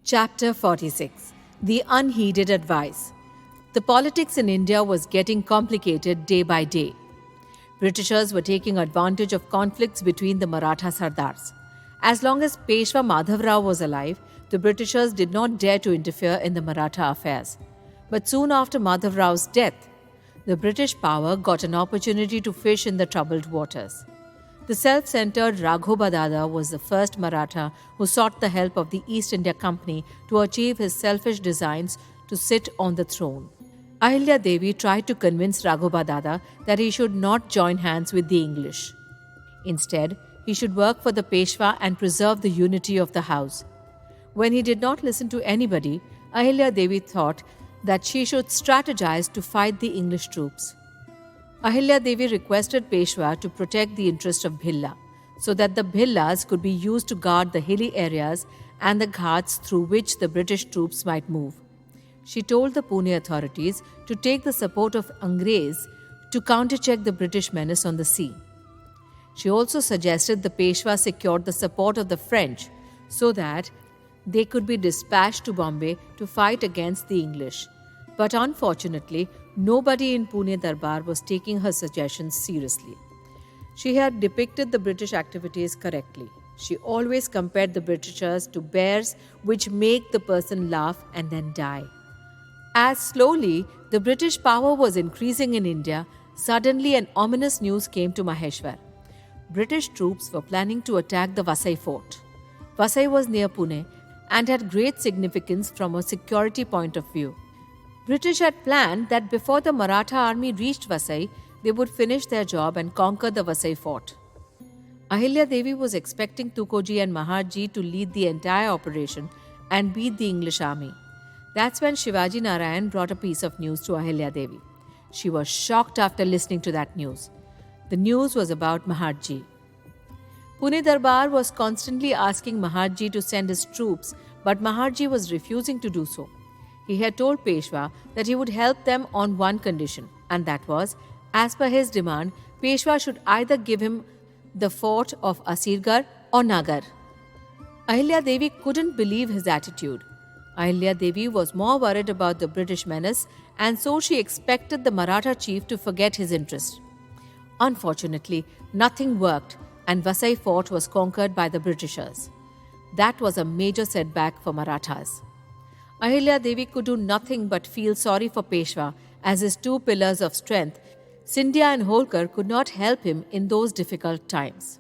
Chapter 46 The Unheeded Advice. The politics in India was getting complicated day by day. Britishers were taking advantage of conflicts between the Maratha Sardars. As long as Peshwa Madhavrao was alive, the Britishers did not dare to interfere in the Maratha affairs. But soon after Madhavrao's death, the British power got an opportunity to fish in the troubled waters. The self-centered Raghobadada was the first Maratha who sought the help of the East India Company to achieve his selfish designs to sit on the throne. Ahilya Devi tried to convince Raghobadada that he should not join hands with the English. Instead, he should work for the Peshwa and preserve the unity of the house. When he did not listen to anybody, Ahilya Devi thought that she should strategize to fight the English troops. Ahilya Devi requested Peshwa to protect the interest of Bhilla, so that the Bhillas could be used to guard the hilly areas and the ghats through which the British troops might move. She told the Pune authorities to take the support of Angrez to countercheck the British menace on the sea. She also suggested the Peshwa secured the support of the French so that they could be dispatched to Bombay to fight against the English. But unfortunately, nobody in Pune Darbar was taking her suggestions seriously. She had depicted the British activities correctly. She always compared the Britishers to bears which make the person laugh and then die. As slowly the British power was increasing in India, suddenly an ominous news came to Maheshwar. British troops were planning to attack the Vasai fort. Vasai was near Pune and had great significance from a security point of view. British had planned that before the Maratha army reached Vasai, they would finish their job and conquer the Vasai fort. Ahilya Devi was expecting Tukoji and Maharji to lead the entire operation and beat the English army. That's when Shivaji Narayan brought a piece of news to Ahilya Devi. She was shocked after listening to that news. The news was about Maharji. Pune Darbar was constantly asking Maharji to send his troops, but Maharji was refusing to do so. He had told Peshwa that he would help them on one condition, and that was, as per his demand, Peshwa should either give him the fort of Asirgarh or Nagar. Ahilya Devi couldn't believe his attitude. Ahilya Devi was more worried about the British menace, and so she expected the Maratha chief to forget his interest. Unfortunately, nothing worked, and Vasai fort was conquered by the Britishers. That was a major setback for Marathas. Ahilya Devi could do nothing but feel sorry for Peshwa as his two pillars of strength, Scindia and Holkar, could not help him in those difficult times.